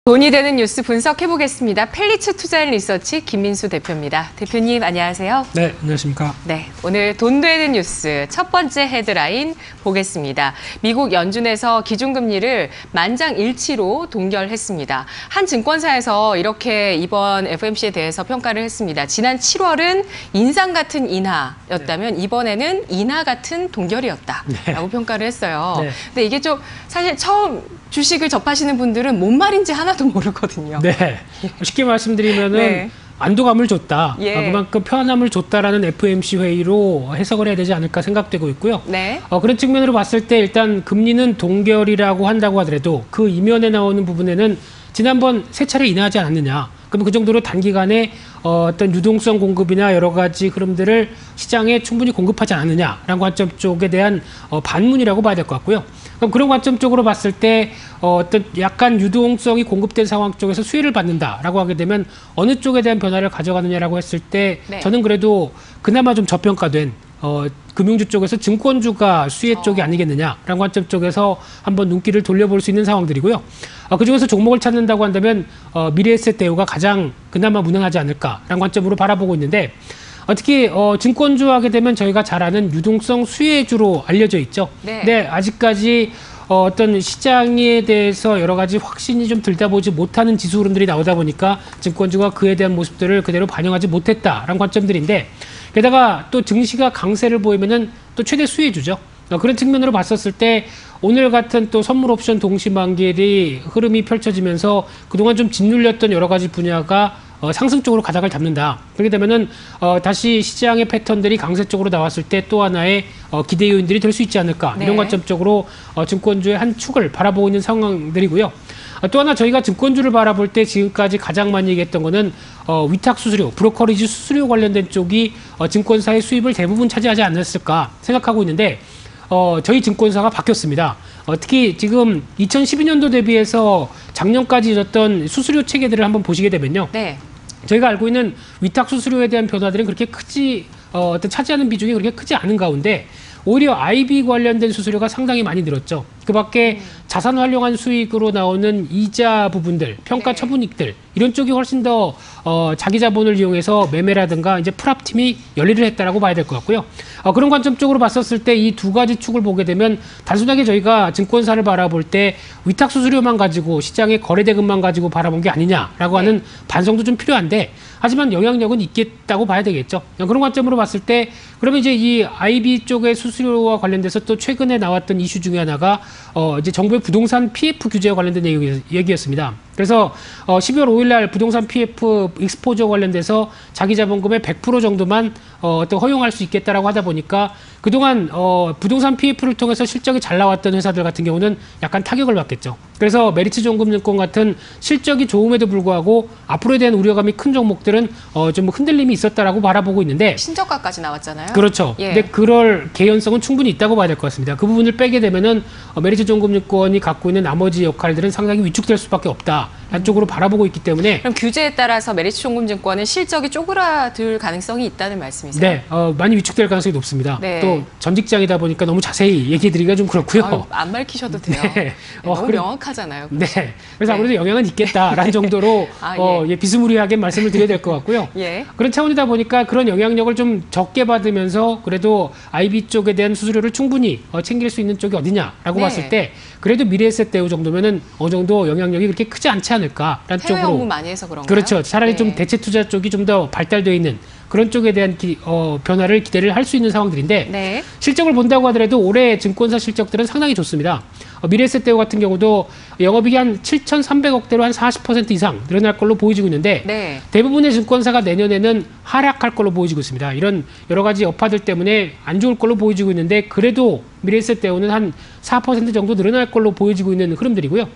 돈이 되는 뉴스 분석해보겠습니다. 펠리츠 투자인 리서치 김민수 대표입니다. 대표님 안녕하세요. 네, 안녕하십니까. 네, 오늘 돈 되는 뉴스 첫 번째 헤드라인 보겠습니다. 미국 연준에서 기준금리를 만장일치로 동결했습니다. 한 증권사에서 이렇게 이번 FOMC에 대해서 평가를 했습니다. 지난 7월은 인상 같은 인하였다면 이번에는 인하 같은 동결이었다라고 평가를 했어요. 네. 근데 이게 좀 사실 처음 주식을 접하시는 분들은 뭔 말인지 하나도 모르거든요. 네, 쉽게 말씀드리면은 네. 안도감을 줬다. 예. 그만큼 편안함을 줬다라는 FOMC 회의로 해석을 해야 되지 않을까 생각되고 있고요. 네. 그런 측면으로 봤을 때 일단 금리는 동결이라고 한다고 하더라도 그 이면에 나오는 부분에는 지난번 세 차례 인하하지 않았느냐. 그럼 그 정도로 단기간에 어떤 유동성 공급이나 여러 가지 흐름들을 시장에 충분히 공급하지 않느냐라는 관점 쪽에 대한 반문이라고 봐야 될 것 같고요. 그럼 그런 관점 쪽으로 봤을 때 어떤 약간 유동성이 공급된 상황 쪽에서 수혜를 받는다라고 하게 되면 어느 쪽에 대한 변화를 가져가느냐라고 했을 때 네. 저는 그래도 그나마 좀 저평가된 금융주 쪽에서 증권주가 수혜 쪽이 아니겠느냐라는 관점 쪽에서 한번 눈길을 돌려볼 수 있는 상황들이고요. 그중에서 종목을 찾는다고 한다면 미래에셋 대우가 가장 그나마 무난하지 않을까라는 관점으로 바라보고 있는데 특히 증권주 하게 되면 저희가 잘 아는 유동성 수혜주로 알려져 있죠. 네. 근데 아직까지 어떤 시장에 대해서 여러 가지 확신이 좀 들다보지 못하는 지수 흐름들이 나오다 보니까 증권주가 그에 대한 모습들을 그대로 반영하지 못했다라는 관점들인데 게다가 또 증시가 강세를 보이면은 또 최대 수혜주죠. 그런 측면으로 봤었을 때 오늘 같은 또 선물 옵션 동시만기일이 흐름이 펼쳐지면서 그동안 좀 짓눌렸던 여러 가지 분야가 상승 쪽으로 가닥을 잡는다. 그렇게 되면은 다시 시장의 패턴들이 강세 쪽으로 나왔을 때 또 하나의 기대 요인들이 될 수 있지 않을까. 네. 이런 관점 쪽으로 증권주의 한 축을 바라보고 있는 상황들이고요. 또 하나 저희가 증권주를 바라볼 때 지금까지 가장 많이 얘기했던 거는 위탁 수수료, 브로커리지 수수료 관련된 쪽이 증권사의 수입을 대부분 차지하지 않았을까 생각하고 있는데 저희 증권사가 바뀌었습니다. 특히 지금 2012년도 대비해서 작년까지 있었던 수수료 체계들을 한번 보시게 되면요. 네. 저희가 알고 있는 위탁 수수료에 대한 변화들은 그렇게 어떤 차지하는 비중이 그렇게 크지 않은 가운데 오히려 IB 관련된 수수료가 상당히 많이 늘었죠. 그 밖에 자산 활용한 수익으로 나오는 이자 부분들, 평가 처분익들 이런 쪽이 훨씬 더 자기 자본을 이용해서 매매라든가 이제 풀업팀이 열일을 했다라고 봐야 될 것 같고요. 그런 관점 쪽으로 봤었을 때 이 두 가지 축을 보게 되면 단순하게 저희가 증권사를 바라볼 때 위탁 수수료만 가지고 시장의 거래 대금만 가지고 바라본 게 아니냐라고 하는 반성도 좀 필요한데 하지만 영향력은 있겠다고 봐야 되겠죠. 그런 관점으로 봤을 때 그러면 이제 이 IB 쪽의 수수료와 관련돼서 또 최근에 나왔던 이슈 중에 하나가 이제 정부의 부동산 PF 규제와 관련된 얘기였습니다. 그래서 12월 5일 날 부동산 PF 익스포저 관련돼서 자기 자본금의 100% 정도만 어떤 허용할 수 있겠다라고 하다 보니까 그동안 부동산 PF를 통해서 실적이 잘 나왔던 회사들 같은 경우는 약간 타격을 받겠죠. 그래서 메리츠 종금증권 같은 실적이 좋음에도 불구하고 앞으로에 대한 우려감이 큰 종목들은 좀 흔들림이 있었다라고 바라보고 있는데 신저가까지 나왔잖아요. 그렇죠. 예. 근데 그럴 개연성은 충분히 있다고 봐야 될 것 같습니다. 그 부분을 빼게 되면은 메리츠 종금증권이 갖고 있는 나머지 역할들은 상당히 위축될 수밖에 없다. 한쪽으로 바라보고 있기 때문에 그럼 규제에 따라서 메리츠 종금증권은 실적이 쪼그라들 가능성이 있다는 말씀이세요? 네, 많이 위축될 가능성이 높습니다. 네. 또 전 직장이다 보니까 너무 자세히 얘기해드리기가 좀 그렇고요. 안 밝히셔도 돼요. 네. 네, 너무 그래- 명확하잖아요. 네, 그래서 네. 아무래도 영향은 있겠다라는 정도로 예. 비스무리하게 말씀을 드려야 될 것 같고요. 예. 그런 차원이다 보니까 그런 영향력을 좀 적게 받으면서 그래도 IB 쪽에 대한 수수료를 충분히 챙길 수 있는 쪽이 어디냐라고 네. 봤을 때 그래도 미래에셋 대우 정도면은 어느 정도 영향력이 그렇게 크지 않지 않을까라는 해외 업무 쪽으로. 많이 해서 그런가요? 그렇죠. 차라리 네. 좀 대체 투자 쪽이 좀 더 발달되어 있는 그런 쪽에 대한 변화를 기대를 할 수 있는 상황들인데 네. 실적을 본다고 하더라도 올해 증권사 실적들은 상당히 좋습니다. 미래에셋 대우 같은 경우도 영업이익이 한 7,300억대로 한 40% 이상 늘어날 걸로 보여지고 있는데 네. 대부분의 증권사가 내년에는 하락할 걸로 보여지고 있습니다. 이런 여러 가지 여파들 때문에 안 좋을 걸로 보여지고 있는데 그래도 미래에셋 대우는 한 4% 정도 늘어날 걸로 보여지고 있는 흐름들이고요.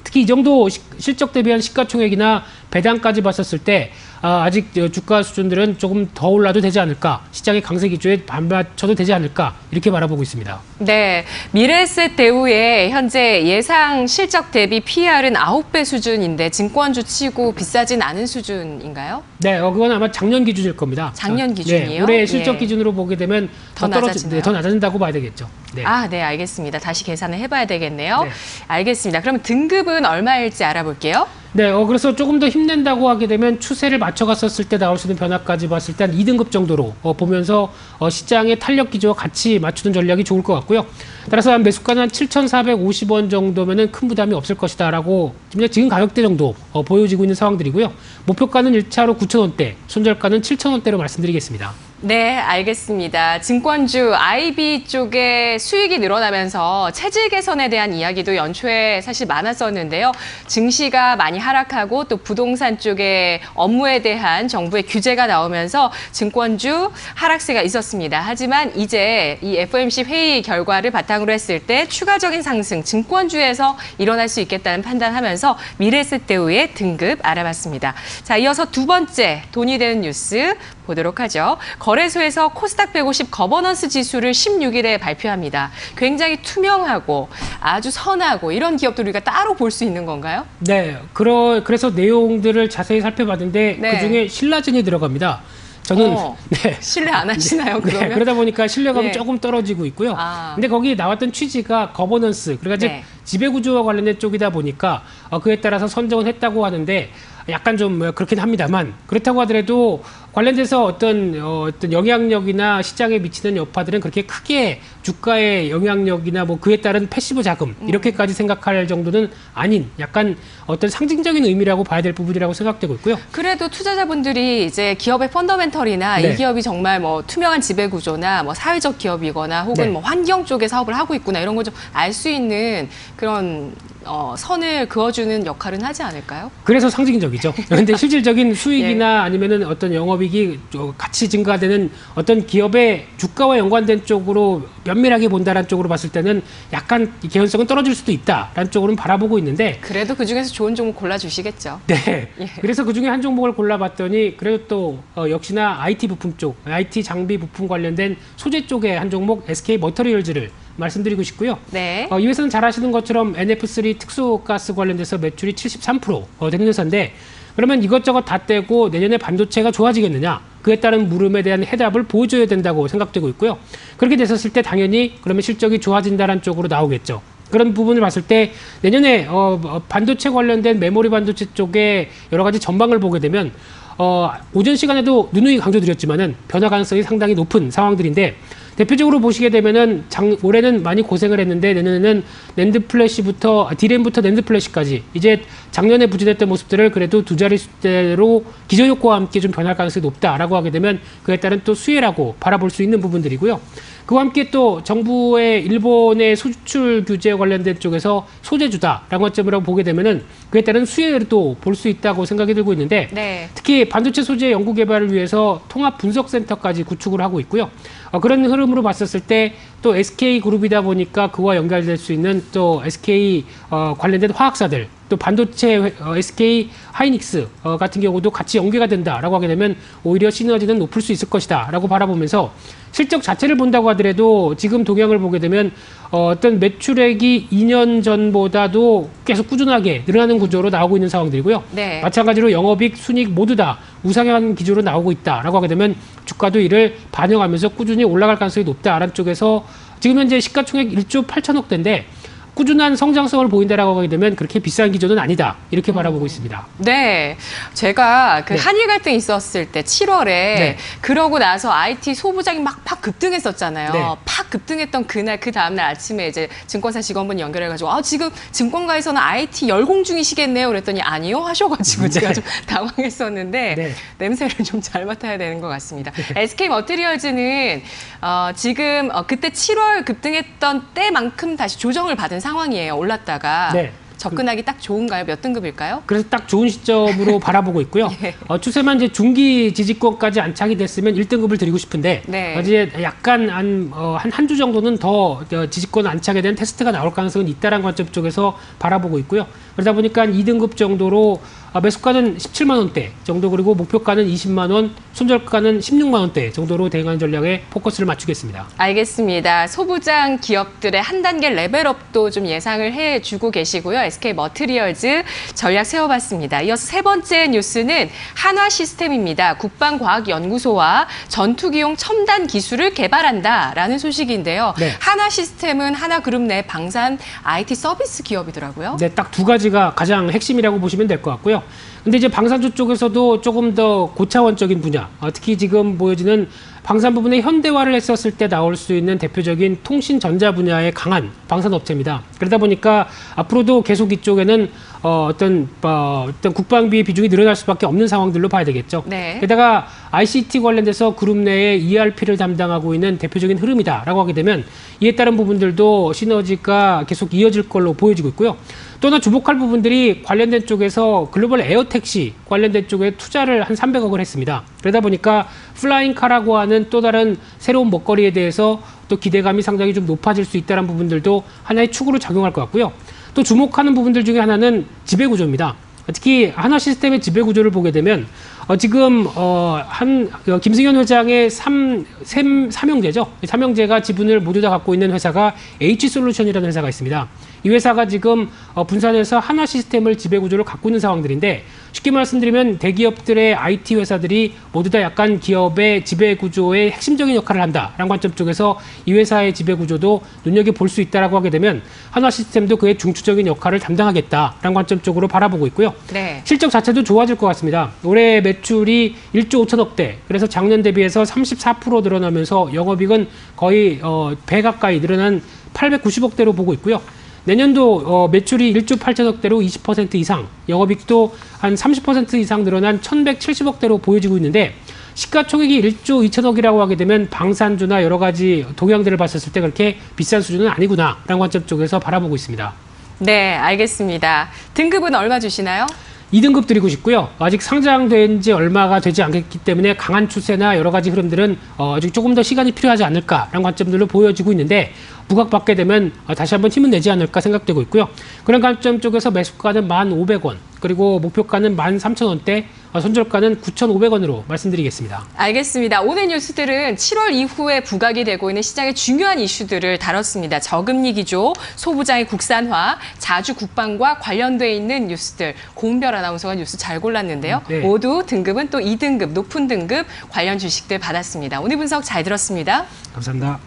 특히 이 정도 실적 대비한 시가총액이나 배당까지 봤었을 때 아직 주가 수준들은 조금 더 올라도 되지 않을까, 시장의 강세 기조에 반받쳐도 되지 않을까 이렇게 바라보고 있습니다. 네, 미래에셋 대우의 현재 예상 실적 대비 PER은 9배 수준인데 증권주 치고 비싸진 않은 수준인가요? 네, 그건 아마 작년 기준일 겁니다. 작년 기준이요? 네, 올해 실적 예. 기준으로 보게 되면 더 낮아지나요? 더 낮아진다고 봐야 되겠죠. 네. 네, 알겠습니다. 다시 계산을 해봐야 되겠네요. 네. 알겠습니다. 그럼 등급은 얼마일지 알아볼게요. 네, 그래서 조금 더 힘낸다고 하게 되면 추세를 맞춰갔었을 때 나올 수 있는 변화까지 봤을 때 한 2등급 정도로 보면서 시장의 탄력 기조와 같이 맞추는 전략이 좋을 것 같고요. 따라서 한 매수가는 한 7,450원 정도면은 큰 부담이 없을 것이다라고 지금 가격대 정도 보여지고 있는 상황들이고요. 목표가는 1차로 9,000원대, 손절가는 7,000원대로 말씀드리겠습니다. 네, 알겠습니다. 증권주 IB 쪽에 수익이 늘어나면서 체질 개선에 대한 이야기도 연초에 사실 많았었는데요. 증시가 많이 하락하고 또 부동산 쪽의 업무에 대한 정부의 규제가 나오면서 증권주 하락세가 있었습니다. 하지만 이제 이 FOMC 회의 결과를 바탕으로 했을 때 추가적인 상승, 증권주에서 일어날 수 있겠다는 판단하면서 미래세대우의 등급 알아봤습니다. 자, 이어서 두 번째 돈이 되는 뉴스 보도록 하죠. 거래소에서 코스닥 150 거버넌스 지수를 16일에 발표합니다. 굉장히 투명하고 아주 선하고 이런 기업들 우리가 따로 볼 수 있는 건가요? 네, 그래서 내용들을 자세히 살펴봤는데 네. 그중에 신라젠이 들어갑니다. 저는 네. 신뢰 안 하시나요, 그러면? 네, 그러다 보니까 신뢰감이 네. 조금 떨어지고 있고요. 근데 거기 나왔던 취지가 거버넌스, 그러니까 즉 지배구조와 관련된 쪽이다 보니까 그에 따라서 선정을 했다고 하는데 약간 좀 그렇긴 합니다만 그렇다고 하더라도 관련돼서 어떤 영향력이나 시장에 미치는 여파들은 그렇게 크게 주가의 영향력이나 뭐 그에 따른 패시브 자금 이렇게까지 생각할 정도는 아닌 약간 어떤 상징적인 의미라고 봐야 될 부분이라고 생각되고 있고요. 그래도 투자자분들이 이제 기업의 펀더멘털이나 네. 이 기업이 정말 뭐 투명한 지배 구조나 뭐 사회적 기업이거나 혹은 네. 뭐 환경 쪽에 사업을 하고 있구나 이런 걸 좀 알 수 있는 그런 선을 그어주는 역할은 하지 않을까요? 그래서 상징적이죠. 그런데 실질적인 수익이나 아니면은 어떤 영업이익이 같이 증가되는 어떤 기업의 주가와 연관된 쪽으로 면밀하게 본다라는 쪽으로 봤을 때는 약간 개연성은 떨어질 수도 있다라는 쪽으로는 바라보고 있는데 그래도 그중에서 좋은 종목 골라주시겠죠. 네. 예. 그래서 그중에 한 종목을 골라봤더니 그래도 또 역시나 IT 부품 쪽, IT 장비 부품 관련된 소재 쪽의 한 종목 SK 머터리얼즈를 말씀드리고 싶고요. 네. 이 회사는 잘 아시는 것처럼 NF3 특수가스 관련돼서 매출이 73% 되는 회사인데 그러면 이것저것 다 떼고 내년에 반도체가 좋아지겠느냐? 그에 따른 물음에 대한 해답을 보여줘야 된다고 생각되고 있고요. 그렇게 됐었을 때 당연히 그러면 실적이 좋아진다는 쪽으로 나오겠죠. 그런 부분을 봤을 때 내년에 반도체 관련된 메모리 반도체 쪽에 여러 가지 전망을 보게 되면 오전 시간에도 누누이 강조드렸지만은 변화 가능성이 상당히 높은 상황들인데 대표적으로 보시게 되면은 올해는 많이 고생을 했는데 내년에는 낸드 플래시부터 디램부터 낸드 플래시까지 이제 작년에 부진했던 모습들을 그래도 두 자릿수대로 기저 효과와 함께 좀 변할 가능성이 높다라고 하게 되면 그에 따른 또 수혜라고 바라볼 수 있는 부분들이고요. 그와 함께 또 정부의 일본의 수출 규제 관련된 쪽에서 소재주다라는 관점으로 보게 되면은 그에 따른 수혜를 또 볼 수 있다고 생각이 들고 있는데 네. 특히 반도체 소재 연구 개발을 위해서 통합 분석센터까지 구축을 하고 있고요. 그런 흐름으로 봤었을 때 또 SK 그룹이다 보니까 그와 연결될 수 있는 또 SK 관련된 화학사들 또 반도체 SK 하이닉스 같은 경우도 같이 연계가 된다라고 하게 되면 오히려 시너지는 높을 수 있을 것이다라고 바라보면서 실적 자체를 본다고 하더라도 지금 동향을 보게 되면 어떤 매출액이 2년 전보다도 계속 꾸준하게 늘어나는 구조로 나오고 있는 상황들이고요. 네. 마찬가지로 영업이익, 순이익 모두 다 우상향하는 기조로 나오고 있다라고 하게 되면 주가도 이를 반영하면서 꾸준히 올라갈 가능성이 높다라는 쪽에서 지금 현재 시가총액 1조 8천억대인데 꾸준한 성장성을 보인다라고 하게 되면 그렇게 비싼 기조는 아니다. 이렇게 바라보고 있습니다. 네. 제가 그 네. 한일 갈등 있었을 때 7월에 네. 그러고 나서 IT 소부장이 막 급등했었잖아요. 네. 팍 급등했던 그날 그 다음날 아침에 이제 증권사 직원분 연결해가지고 지금 증권가에서는 IT 열공 중이시겠네요. 그랬더니 아니요 하셔가지고 제가 좀 당황했었는데 네. 냄새를 좀 잘 맡아야 되는 것 같습니다. SK 머티리얼즈는 지금 그때 7월 급등했던 때만큼 다시 조정을 받은 상황이에요. 올랐다가. 네. 접근하기 딱 좋은가요? 몇 등급일까요? 그래서 딱 좋은 시점으로 바라보고 있고요. 예. 추세만 이제 중기 지지권까지 안착이 됐으면 1등급을 드리고 싶은데 네. 이제 약간 한 주 정도는 더 지지권 안착에 대한 테스트가 나올 가능성은 있다는 관점 쪽에서 바라보고 있고요. 그러다 보니까 2등급 정도로 매수가는 17만 원대 정도, 그리고 목표가는 20만 원, 손절가는 16만 원대 정도로 대응하는 전략에 포커스를 맞추겠습니다. 알겠습니다. 소부장 기업들의 한 단계 레벨업도 좀 예상을 해주고 계시고요. SK 머티리얼즈 전략 세워봤습니다. 이어서 세 번째 뉴스는 한화시스템입니다. 국방과학연구소와 전투기용 첨단 기술을 개발한다라는 소식인데요. 네. 한화시스템은 하나그룹 내 방산 IT 서비스 기업이더라고요. 네, 딱 두 가지가 가장 핵심이라고 보시면 될 것 같고요. 근데 이제 방산주 쪽에서도 조금 더 고차원적인 분야, 특히 지금 보여지는 방산 부분의 현대화를 했었을 때 나올 수 있는 대표적인 통신 전자 분야의 강한 방산 업체입니다. 그러다 보니까 앞으로도 계속 이쪽에는 어떤 국방비 비중이 늘어날 수밖에 없는 상황들로 봐야 되겠죠. 네. 게다가 ICT 관련돼서 그룹 내에 ERP를 담당하고 있는 대표적인 흐름이다라고 하게 되면 이에 따른 부분들도 시너지가 계속 이어질 걸로 보여지고 있고요. 또 하나 주목할 부분들이 관련된 쪽에서 글로벌 에어택시 관련된 쪽에 투자를 한 300억을 했습니다. 그러다 보니까 플라잉카라고 하는 또 다른 새로운 먹거리에 대해서 또 기대감이 상당히 좀 높아질 수 있다는 부분들도 하나의 축으로 작용할 것 같고요. 또 주목하는 부분들 중에 하나는 지배구조입니다. 특히 한화시스템의 지배구조를 보게 되면 지금 김승현 회장의 삼형제죠. 삼형제가 지분을 모두 다 갖고 있는 회사가 H솔루션이라는 회사가 있습니다. 이 회사가 지금 분산해서 한화시스템을 지배구조를 갖고 있는 상황들인데, 쉽게 말씀드리면 대기업들의 IT 회사들이 모두 다 약간 기업의 지배구조의 핵심적인 역할을 한다라는 관점 쪽에서 이 회사의 지배구조도 눈여겨볼 수 있다라고 하게 되면 한화시스템도 그의 중추적인 역할을 담당하겠다라는 관점 쪽으로 바라보고 있고요. 네. 실적 자체도 좋아질 것 같습니다. 올해 매출이 1조 5천억대, 그래서 작년 대비해서 34% 늘어나면서 영업이익은 거의 배 가까이 늘어난 890억대로 보고 있고요. 내년도 매출이 1조 8천억대로 20% 이상, 영업이익도 한 30% 이상 늘어난 1,170억대로 보여지고 있는데, 시가총액이 1조 2천억이라고 하게 되면 방산주나 여러 가지 동향들을 봤을 때 그렇게 비싼 수준은 아니구나라는 관점 쪽에서 바라보고 있습니다. 네, 알겠습니다. 등급은 얼마 주시나요? 2등급 드리고 싶고요. 아직 상장된 지 얼마가 되지 않겠기 때문에 강한 추세나 여러 가지 흐름들은 아직 조금 더 시간이 필요하지 않을까라는 관점들로 보여지고 있는데, 부각받게 되면 다시 한번 힘은 내지 않을까 생각되고 있고요. 그런 관점 쪽에서 매수가는 1,500원, 그리고 목표가는 13,000원대, 손절가는 9,500원으로 말씀드리겠습니다. 알겠습니다. 오늘 뉴스들은 7월 이후에 부각이 되고 있는 시장의 중요한 이슈들을 다뤘습니다. 저금리 기조, 소부장의 국산화, 자주 국방과 관련돼 있는 뉴스들, 고은별 아나운서가 뉴스 잘 골랐는데요. 네. 모두 등급은 또 2등급, 높은 등급 관련 주식들 받았습니다. 오늘 분석 잘 들었습니다. 감사합니다.